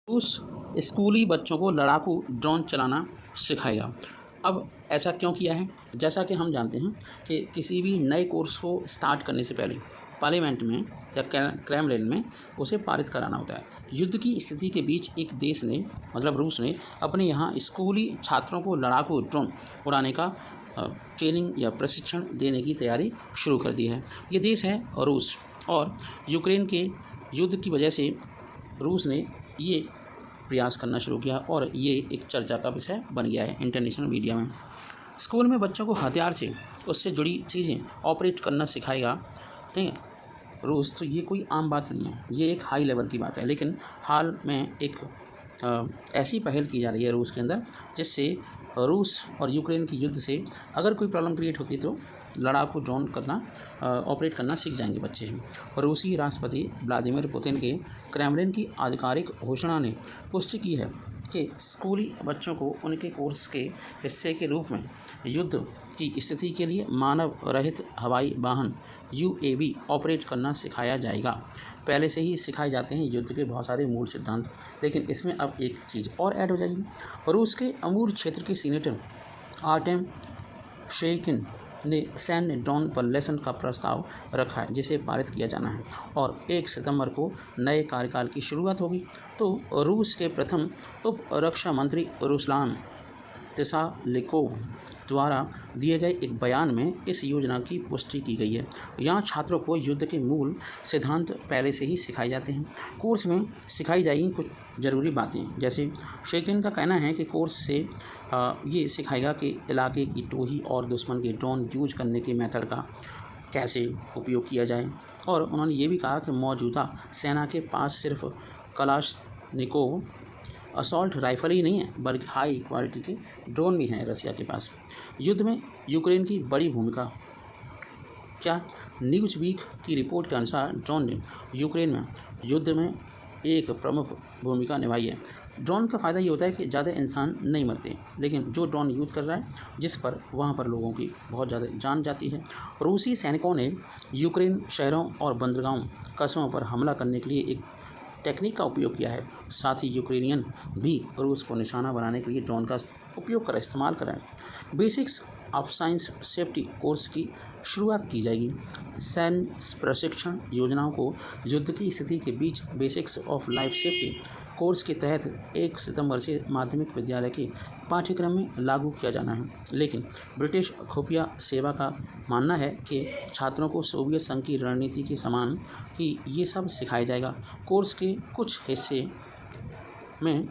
रूस स्कूली बच्चों को लड़ाकू ड्रोन चलाना सिखाएगा। अब ऐसा क्यों किया है? जैसा कि हम जानते हैं कि किसी भी नए कोर्स को स्टार्ट करने से पहले पार्लियामेंट में या क्रेमलिन में उसे पारित कराना होता है। युद्ध की स्थिति के बीच एक देश ने मतलब रूस ने अपने यहाँ स्कूली छात्रों को लड़ाकू ड्रोन उड़ाने का ट्रेनिंग या प्रशिक्षण देने की तैयारी शुरू कर दी है। ये देश है रूस और यूक्रेन के युद्ध की वजह से रूस ने ये प्रयास करना शुरू किया और ये एक चर्चा का विषय बन गया है इंटरनेशनल मीडिया में। स्कूल में बच्चों को हथियार से उससे जुड़ी चीज़ें ऑपरेट करना सिखाएगा, ठीक है, रूस। तो ये कोई आम बात नहीं है, ये एक हाई लेवल की बात है। लेकिन हाल में एक ऐसी पहल की जा रही है रूस के अंदर जिससे रूस और यूक्रेन की युद्ध से अगर कोई प्रॉब्लम क्रिएट होती तो लड़ाकू ड्रोन करना ऑपरेट करना सीख जाएंगे बच्चे। रूसी राष्ट्रपति व्लादिमीर पुतिन के क्रेमलिन की आधिकारिक घोषणा ने पुष्टि की है कि स्कूली बच्चों को उनके कोर्स के हिस्से के रूप में युद्ध की स्थिति के लिए मानव रहित हवाई वाहन यूएवी ऑपरेट करना सिखाया जाएगा। पहले से ही सिखाए जाते हैं युद्ध के बहुत सारे मूल सिद्धांत, लेकिन इसमें अब एक चीज़ और ऐड हो जाएगी। रूस के अमूर क्षेत्र के सीनेटर आर्टेम शेकिन ने सैन्य ड्रोन पर लेसन का प्रस्ताव रखा है जिसे पारित किया जाना है और 1 सितंबर को नए कार्यकाल की शुरुआत होगी। तो रूस के प्रथम उप रक्षा मंत्री रुस्लान तिसालिकोव द्वारा दिए गए एक बयान में इस योजना की पुष्टि की गई है। यहाँ छात्रों को युद्ध के मूल सिद्धांत पहले से ही सिखाए जाते हैं। कोर्स में सिखाई जाएगी कुछ ज़रूरी बातें, जैसे शेकिन का कहना है कि कोर्स से ये सिखाएगा कि इलाके की टोही और दुश्मन के ड्रोन यूज करने के मेथड का कैसे उपयोग किया जाए। और उन्होंने ये भी कहा कि मौजूदा सेना के पास सिर्फ कलाशनिकोव असॉल्ट राइफल ही नहीं है बल्कि हाई क्वालिटी के ड्रोन भी हैं रसिया के पास। युद्ध में यूक्रेन की बड़ी भूमिका क्या? न्यूज़ वीक की रिपोर्ट के अनुसार ड्रोन ने यूक्रेन में युद्ध में एक प्रमुख भूमिका निभाई है। ड्रोन का फ़ायदा ये होता है कि ज़्यादा इंसान नहीं मरते, लेकिन जो ड्रोन यूज़ कर रहा है जिस पर वहाँ पर लोगों की बहुत ज़्यादा जान जाती है। रूसी सैनिकों ने यूक्रेन शहरों और बंदरगाहों कस्बों पर हमला करने के लिए एक टेक्निक का उपयोग किया है। साथ ही यूक्रेनियन भी रूस को निशाना बनाने के लिए ड्रोन का उपयोग इस्तेमाल कर रहे हैं। Basics of science safety course की शुरुआत की जाएगी। सैन्य प्रशिक्षण योजनाओं को युद्ध की स्थिति के बीच basics of life safety course के तहत 1 सितंबर से माध्यमिक विद्यालय के पाठ्यक्रम में लागू किया जाना है। लेकिन ब्रिटिश खुफिया सेवा का मानना है कि छात्रों को सोवियत संघ की रणनीति के समान ही ये सब सिखाया जाएगा। कोर्स के कुछ हिस्से में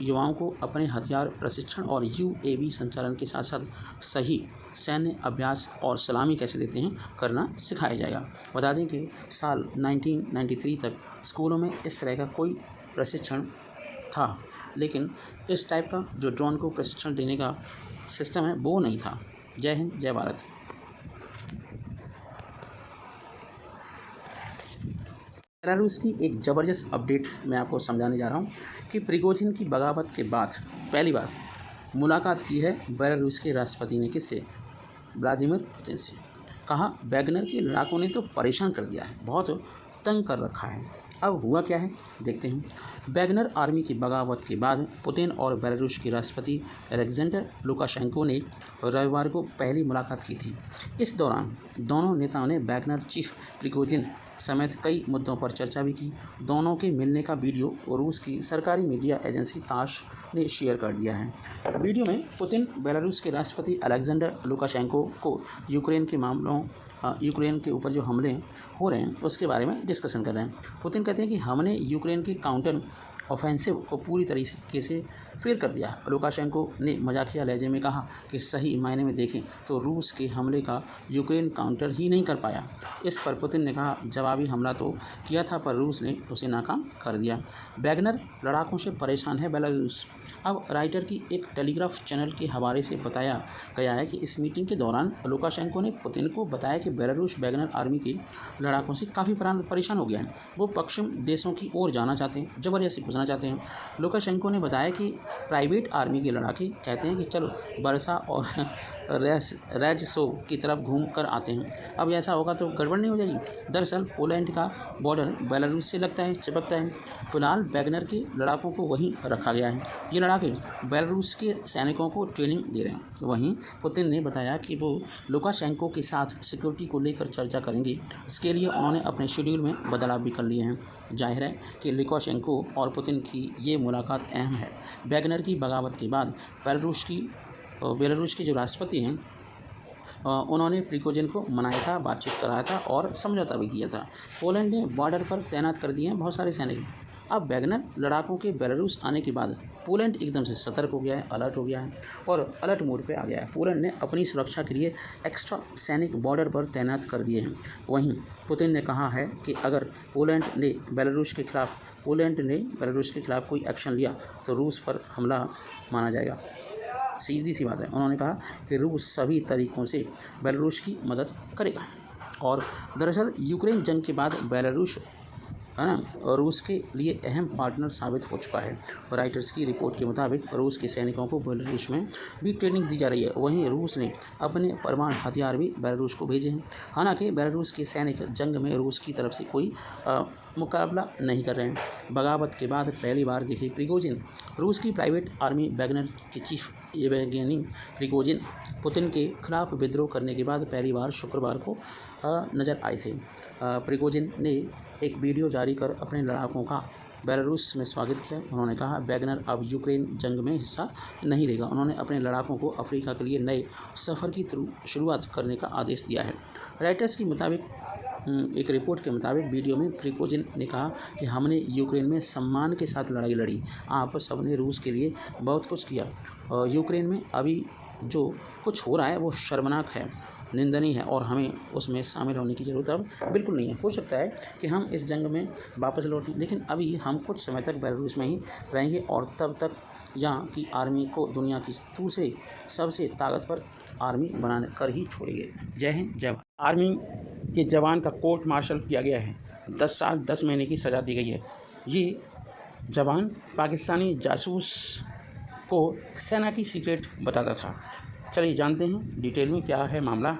युवाओं को अपने हथियार प्रशिक्षण और यूएवी संचालन के साथ साथ सही सैन्य अभ्यास और सलामी कैसे देते हैं करना सिखाया जाएगा। बता दें कि साल 1993 तक स्कूलों में इस तरह का कोई प्रशिक्षण था, लेकिन इस टाइप का जो ड्रोन को प्रशिक्षण देने का सिस्टम है वो नहीं था। जय हिंद, जय भारत। बेलारूस की एक ज़बरदस्त अपडेट मैं आपको समझाने जा रहा हूँ कि प्रिगोजिन की बगावत के बाद पहली बार मुलाकात की है बेलारूस के राष्ट्रपति ने किससे? व्लादिमीर पुतिन से। कहा वैगनर के लड़ाकों ने तो परेशान कर दिया है, बहुत तंग कर रखा है। अब हुआ क्या है देखते हैं। वैगनर आर्मी की बगावत के बाद पुतिन और बेलारूस के राष्ट्रपति अलेक्जेंडर लुकाशेंको ने रविवार को पहली मुलाकात की थी। इस दौरान दोनों नेताओं ने वैगनर चीफ प्रिगोजिन समेत कई मुद्दों पर चर्चा भी की। दोनों के मिलने का वीडियो रूस की सरकारी मीडिया एजेंसी ताश ने शेयर कर दिया है। वीडियो में पुतिन बेलारूस के राष्ट्रपति अलेक्जेंडर लुकाशेंको को यूक्रेन के ऊपर जो हमले हो रहे हैं उसके बारे में डिस्कशन कर रहे हैं। पुतिन कहते हैं कि हमने यूक्रेन के काउंटर ऑफेंसिव को पूरी तरीके से फेल कर दिया। लुकाशेंको ने मजाकिया लहजे में कहा कि सही मायने में देखें तो रूस के हमले का यूक्रेन काउंटर ही नहीं कर पाया। इस पर पुतिन ने कहा जवाबी हमला तो किया था पर रूस ने उसे नाकाम कर दिया। वैगनर लड़ाकों से परेशान है बेलारूस। अब राइटर की एक टेलीग्राफ चैनल के हवाले से बताया गया है कि इस मीटिंग के दौरान लुकाशेंको ने पुतिन को बताया कि बेलारूस वैगनर आर्मी के लड़ाकों से काफ़ी परेशान हो गया है। वो पश्चिम देशों की ओर जाना चाहते हैं, ज़बरदस्ती घुसना चाहते हैं। लुकाशेंको ने बताया कि प्राइवेट आर्मी के लड़ाके कहते हैं कि चलो वर्षा और रेज शो की तरफ घूम कर आते हैं। अब ऐसा होगा तो गड़बड़ नहीं हो जाएगी। दरअसल पोलैंड का बॉर्डर बेलारूस से लगता है, चिपकता है। फिलहाल वैगनर के लड़ाकों को वहीं रखा गया है। ये लड़ाके बेलारूस के सैनिकों को ट्रेनिंग दे रहे हैं। वहीं पुतिन ने बताया कि वो लुकाशेंको के साथ सिक्योरिटी को लेकर चर्चा करेंगे। इसके लिए उन्होंने अपने शेड्यूल में बदलाव भी कर लिए हैं। जाहिर है कि लुकाशेंको और पुतिन की ये मुलाकात अहम है। वैगनर की बगावत के बाद बेलारूस के जो राष्ट्रपति हैं उन्होंने प्रिगोजिन को मनाया था, बातचीत कराया था और समझौता भी किया था। पोलैंड ने बॉर्डर पर तैनात कर दिए हैं बहुत सारे सैनिक। अब वैगनर लड़ाकों के बेलारूस आने के बाद पोलैंड एकदम से सतर्क हो गया है, अलर्ट हो गया है और अलर्ट मोड पे आ गया है। पोलैंड ने अपनी सुरक्षा के लिए एक्स्ट्रा सैनिक बॉर्डर पर तैनात कर दिए हैं। वहीं पुतिन ने कहा है कि अगर पोलैंड ने बेलारूस के खिलाफ कोई एक्शन लिया तो रूस पर हमला माना जाएगा। सीधी सी बात है। उन्होंने कहा कि रूस सभी तरीक़ों से बेलारूस की मदद करेगा। और दरअसल यूक्रेन जंग के बाद बेलारूस है ना, रूस के लिए अहम पार्टनर साबित हो चुका है। राइटर्स की रिपोर्ट के मुताबिक रूस के सैनिकों को बेलारूस में भी ट्रेनिंग दी जा रही है। वहीं रूस ने अपने परमाणु हथियार भी बेलारूस को भेजे हैं। हालांकि बेलारूस के सैनिक जंग में रूस की तरफ से कोई मुकाबला नहीं कर रहे हैं। बगावत के बाद पहली बार दिखे प्रिगोजिन। रूस की प्राइवेट आर्मी वैगनर के चीफ येवगेनी प्रिगोजिन पुतिन के खिलाफ विद्रोह करने के बाद पहली बार शुक्रवार को नजर आए थे। प्रिगोजिन ने एक वीडियो जारी कर अपने लड़ाकों का बेलारूस में स्वागत किया। उन्होंने कहा वैगनर अब यूक्रेन जंग में हिस्सा नहीं लेगा। उन्होंने अपने लड़ाकों को अफ्रीका के लिए नए सफ़र की शुरुआत करने का आदेश दिया है। राइटर्स के मुताबिक एक रिपोर्ट के मुताबिक वीडियो में प्रिगोजिन ने कहा कि हमने यूक्रेन में सम्मान के साथ लड़ाई लड़ी। आप सबने रूस के लिए बहुत कुछ किया। यूक्रेन में अभी जो कुछ हो रहा है वो शर्मनाक है, निंदनीय है और हमें उसमें शामिल होने की ज़रूरत अब बिल्कुल नहीं है। हो सकता है कि हम इस जंग में वापस लौटें, लेकिन अभी हम कुछ समय तक बेलारूस में ही रहेंगे और तब तक यहाँ की आर्मी को दुनिया की दूसरे सबसे ताकतवर आर्मी बना कर ही छोड़ेंगे। जय हिंद, जय भारत। आर्मी के जवान का कोर्ट मार्शल किया गया है। 10 साल 10 महीने की सज़ा दी गई है। ये जवान पाकिस्तानी जासूस को सेना की सीक्रेट बताता था। चलिए जानते हैं डिटेल में क्या है मामला।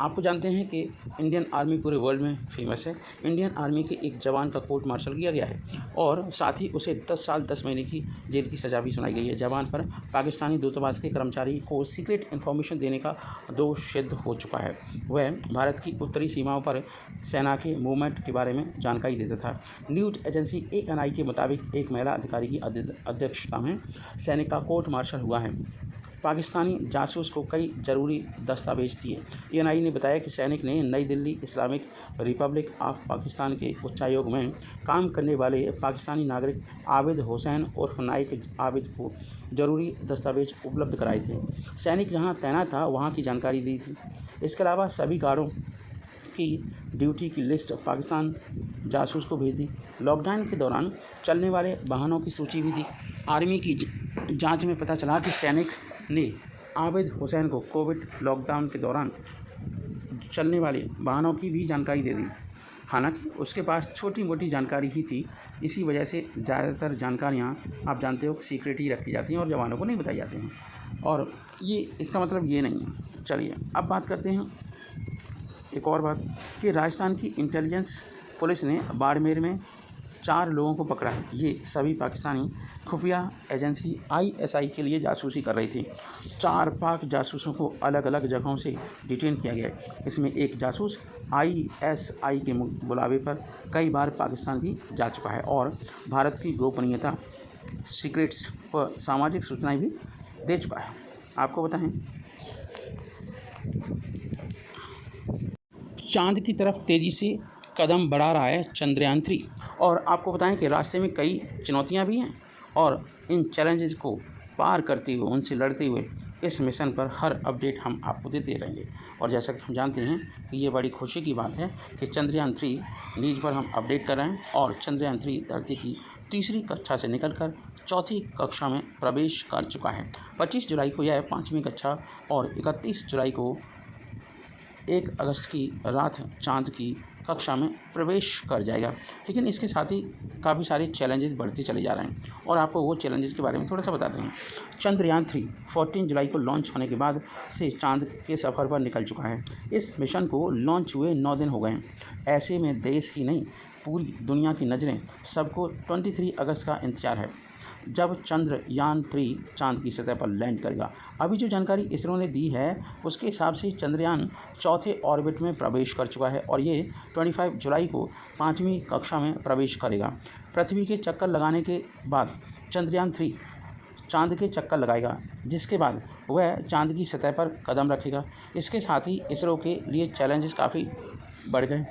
आपको जानते हैं कि इंडियन आर्मी पूरे वर्ल्ड में फेमस है। इंडियन आर्मी के एक जवान का कोर्ट मार्शल किया गया है और साथ ही उसे 10 साल 10 महीने की जेल की सज़ा भी सुनाई गई है। जवान पर पाकिस्तानी दूतावास के कर्मचारी को सीक्रेट इन्फॉर्मेशन देने का दोष सिद्ध हो चुका है। वह भारत की उत्तरी सीमाओं पर सेना के मूवमेंट के बारे में जानकारी देता था। न्यूज़ एजेंसी ANI के मुताबिक एक महिला अधिकारी की अध्यक्षता में सैनिक का कोर्ट मार्शल हुआ है। पाकिस्तानी जासूस को कई ज़रूरी दस्तावेज दिए। ANI ने बताया कि सैनिक ने नई Delhi Islamic Republic of Pakistan के उच्चायोग में काम करने वाले पाकिस्तानी नागरिक आबिद हुसैन उर्फ नाइक आबिद को ज़रूरी दस्तावेज उपलब्ध कराए थे। सैनिक जहां तैनात था वहां की जानकारी दी थी। इसके अलावा सभी गार्डों की ड्यूटी की लिस्ट पाकिस्तान जासूस को भेज दी। लॉकडाउन के दौरान चलने वाले वाहनों की सूची भी दी। आर्मी की जांच में पता चला कि सैनिक ने आबिद हुसैन को कोविड लॉकडाउन के दौरान चलने वाले वाहनों की भी जानकारी दे दी। हालांकि उसके पास छोटी मोटी जानकारी ही थी। इसी वजह से ज़्यादातर जानकारियां आप जानते हो सीक्रेट ही रखी जाती हैं और जवानों को नहीं बताई जाती हैं। और ये इसका मतलब ये नहीं है। चलिए अब बात करते हैं एक और बात कि राजस्थान की इंटेलिजेंस पुलिस ने बाड़मेर में 4 लोगों को पकड़ा है। ये सभी पाकिस्तानी खुफिया एजेंसी ISI के लिए जासूसी कर रही थी। 4 पाक जासूसों को अलग अलग जगहों से डिटेन किया गया है। इसमें एक जासूस ISI के बुलावे पर कई बार पाकिस्तान भी जा चुका है और भारत की गोपनीयता, सीक्रेट्स व सामाजिक सूचनाएं भी दे चुका है। आपको बताएं, चांद की तरफ तेज़ी से कदम बढ़ा रहा है चंद्रयान 3। और आपको बताएं कि रास्ते में कई चुनौतियां भी हैं और इन चैलेंजेस को पार करते हुए, उनसे लड़ते हुए इस मिशन पर हर अपडेट हम आपको देते रहेंगे। और जैसा कि हम जानते हैं कि ये बड़ी खुशी की बात है कि चंद्रयान 3 न्यूज़ पर हम अपडेट कर रहे हैं और चंद्रयान 3 धरती की तीसरी कक्षा से निकलकर चौथी कक्षा में प्रवेश कर चुका है। 25 जुलाई को यह 5वीं कक्षा और 31 जुलाई को 1 अगस्त की रात चांद की कक्षा में प्रवेश कर जाएगा। लेकिन इसके साथ ही काफ़ी सारे चैलेंजेस बढ़ते चले जा रहे हैं और आपको वो चैलेंजेस के बारे में थोड़ा सा बताते हैं। चंद्रयान 3 14 जुलाई को लॉन्च होने के बाद से चाँद के सफ़र पर निकल चुका है। इस मिशन को लॉन्च हुए 9 दिन हो गए हैं। ऐसे में देश ही नहीं, पूरी दुनिया की नज़रें सबको 23 अगस्त का इंतज़ार है, जब चंद्रयान 3 चाँद की सतह पर लैंड करेगा। अभी जो जानकारी इसरो ने दी है उसके हिसाब से चंद्रयान चौथे ऑर्बिट में प्रवेश कर चुका है और ये 25 जुलाई को 5वीं कक्षा में प्रवेश करेगा। पृथ्वी के चक्कर लगाने के बाद चंद्रयान 3 चाँद के चक्कर लगाएगा, जिसके बाद वह चाँद की सतह पर कदम रखेगा। इसके साथ ही इसरो के लिए चैलेंजेस काफ़ी बढ़ गए।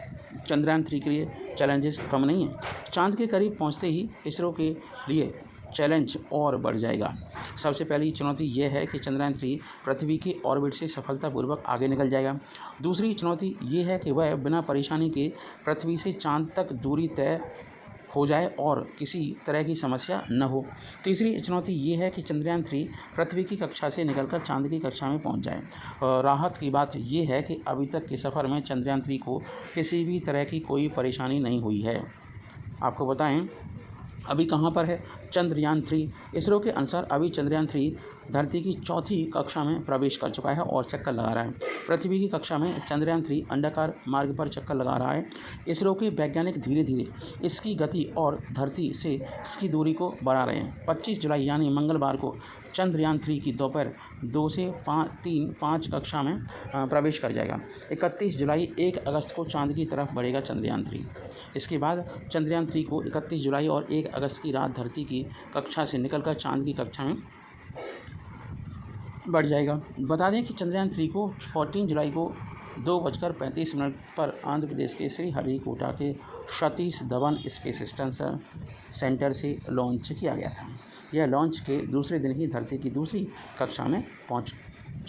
चंद्रयान 3 के लिए चैलेंजेस कम नहीं हैं। चाँद के करीब पहुंचते ही इसरो के लिए चैलेंज और बढ़ जाएगा। सबसे पहली चुनौती यह है कि चंद्रयान 3 पृथ्वी के ऑर्बिट से सफलतापूर्वक आगे निकल जाएगा। दूसरी चुनौती ये है कि वह बिना परेशानी के पृथ्वी से चाँद तक दूरी तय हो जाए और किसी तरह की समस्या न हो। तीसरी चुनौती ये है कि चंद्रयान 3 पृथ्वी की कक्षा से निकलकर चाँद की कक्षा में पहुंच जाए। राहत की बात यह है कि अभी तक के सफ़र में चंद्रयान 3 को किसी भी तरह की कोई परेशानी नहीं हुई है। आपको बताएं अभी कहाँ पर है चंद्रयान 3। इसरो के अनुसार अभी चंद्रयान 3 धरती की चौथी कक्षा में प्रवेश कर चुका है और चक्कर लगा रहा है। पृथ्वी की कक्षा में चंद्रयान 3 अंडाकार मार्ग पर चक्कर लगा रहा है। इसरो के वैज्ञानिक धीरे धीरे इसकी गति और धरती से इसकी दूरी को बढ़ा रहे हैं। 25 जुलाई यानी मंगलवार को चंद्रयान 3 की दोपहर 2 से 5 कक्षा में प्रवेश कर जाएगा। 31 जुलाई 1 अगस्त को चाँद की तरफ बढ़ेगा चंद्रयान 3। इसके बाद चंद्रयान 3 को 31 जुलाई और 1 अगस्त की रात धरती की कक्षा से निकलकर चाँद की कक्षा में बढ़ जाएगा। बता दें कि चंद्रयान 3 को 14 जुलाई को 2:35 पर आंध्र प्रदेश के श्रीहरिकोटा के Satish Dhawan space station centre से लॉन्च किया गया था। यह लॉन्च के दूसरे दिन ही धरती की दूसरी कक्षा में पहुंच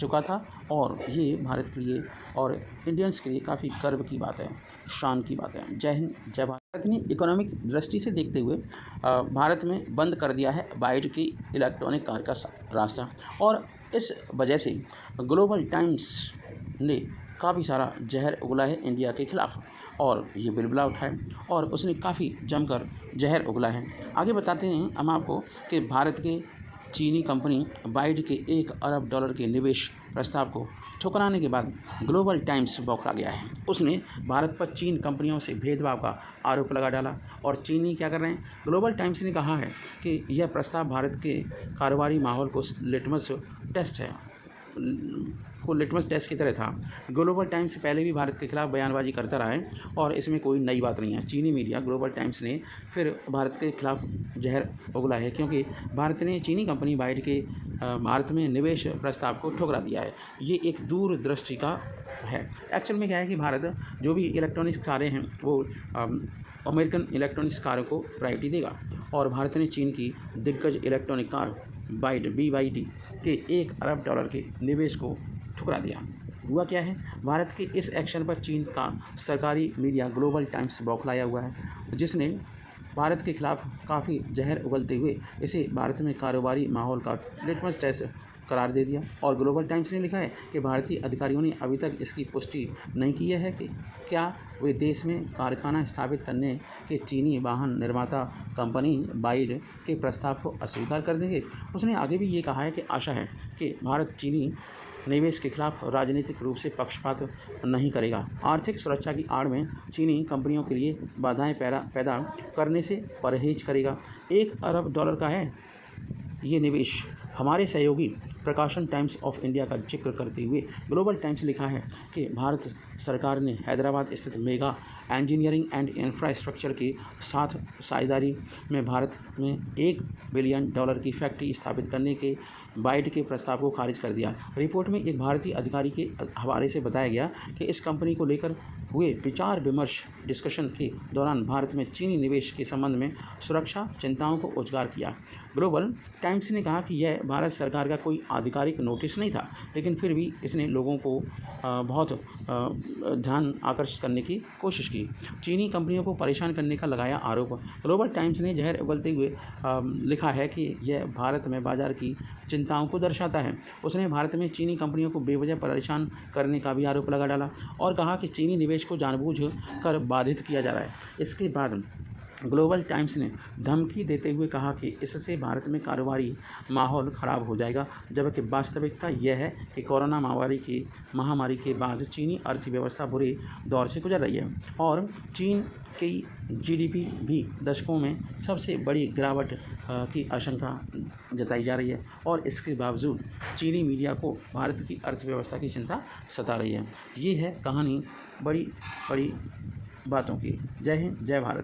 चुका था और ये भारत के लिए और इंडियंस के लिए काफ़ी गर्व की बात है, शान की बात है। जय हिंद, जय भारत। भारत ने इकोनॉमिक दृष्टि से देखते हुए भारत में बंद कर दिया है बाइड की इलेक्ट्रॉनिक कार का रास्ता और इस वजह से ग्लोबल टाइम्स ने काफ़ी सारा जहर उगला है इंडिया के खिलाफ और ये बिलबिला उठाए और उसने काफ़ी जमकर जहर उगला है। आगे बताते हैं हम आपको कि भारत के चीनी कंपनी बाइड के $1 अरब के निवेश प्रस्ताव को ठुकराने के बाद ग्लोबल टाइम्स बौखला गया है। उसने भारत पर चीन कंपनियों से भेदभाव का आरोप लगा डाला और चीनी क्या कर रहे हैं। ग्लोबल टाइम्स ने कहा है कि यह प्रस्ताव भारत के कारोबारी माहौल को लिटमस टेस्ट की तरह था। ग्लोबल टाइम्स पहले भी भारत के खिलाफ बयानबाजी करता रहा है और इसमें कोई नई बात नहीं है। चीनी मीडिया ग्लोबल टाइम्स ने फिर भारत के खिलाफ जहर उगला है क्योंकि भारत ने चीनी कंपनी बाइड के भारत में निवेश प्रस्ताव को ठुकरा दिया है। ये एक दूरदृष्टि का है। एक्चुअल में क्या है कि भारत जो भी इलेक्ट्रॉनिक्स कारें हैं वो अमेरिकन इलेक्ट्रॉनिक्स कारों को प्रायोरिटी देगा और भारत ने चीन की दिग्गज इलेक्ट्रॉनिक कार BYD के $1 अरब के निवेश को ठुकरा दिया। हुआ क्या है, भारत के इस एक्शन पर चीन का सरकारी मीडिया ग्लोबल टाइम्स बौखलाया हुआ है, जिसने भारत के खिलाफ काफ़ी जहर उगलते हुए इसे भारत में कारोबारी माहौल का लिटमस टेस्ट करार दे दिया। और ग्लोबल टाइम्स ने लिखा है कि भारतीय अधिकारियों ने अभी तक इसकी पुष्टि नहीं की है कि क्या वे देश में कारखाना स्थापित करने के चीनी वाहन निर्माता कंपनी बाइड के प्रस्ताव को अस्वीकार कर देंगे। उसने आगे भी ये कहा है कि आशा है कि भारत चीनी निवेश के खिलाफ राजनीतिक रूप से पक्षपात नहीं करेगा। आर्थिक सुरक्षा की आड़ में चीनी कंपनियों के लिए बाधाएं पैदा करने से परहेज करेगा। $1 अरब का है ये निवेश। हमारे सहयोगी प्रकाशन टाइम्स ऑफ इंडिया का जिक्र करते हुए ग्लोबल टाइम्स लिखा है कि भारत सरकार ने हैदराबाद स्थित मेगा इंजीनियरिंग एंड इंफ्रास्ट्रक्चर के साथ साझेदारी में भारत में $1 बिलियन की फैक्ट्री स्थापित करने के बाइड के प्रस्ताव को खारिज कर दिया। रिपोर्ट में एक भारतीय अधिकारी के हवाले से बताया गया कि इस कंपनी को लेकर हुए विचार विमर्श डिस्कशन के दौरान भारत में चीनी निवेश के संबंध में सुरक्षा चिंताओं को उजागर किया। ग्लोबल टाइम्स ने कहा कि यह भारत सरकार का कोई आधिकारिक नोटिस नहीं था, लेकिन फिर भी इसने लोगों को बहुत ध्यान आकर्षित करने की कोशिश की है। की। चीनी कंपनियों को परेशान करने का लगाया आरोप। ग्लोबल टाइम्स ने ज़हर उगलते हुए लिखा है कि यह भारत में बाज़ार की चिंताओं को दर्शाता है। उसने भारत में चीनी कंपनियों को बेवजह परेशान करने का भी आरोप लगा डाला और कहा कि चीनी निवेश को जानबूझ कर बाधित किया जा रहा है। इसके बाद ग्लोबल टाइम्स ने धमकी देते हुए कहा कि इससे भारत में कारोबारी माहौल ख़राब हो जाएगा, जबकि वास्तविकता यह है कि कोरोना महामारी के बाद चीनी अर्थव्यवस्था बुरे दौर से गुजर रही है और चीन की जीडीपी भी दशकों में सबसे बड़ी गिरावट की आशंका जताई जा रही है और इसके बावजूद चीनी मीडिया को भारत की अर्थव्यवस्था की चिंता सता रही है। ये है कहानी बड़ी बड़ी बातों की। जय हिंद, जय भारत।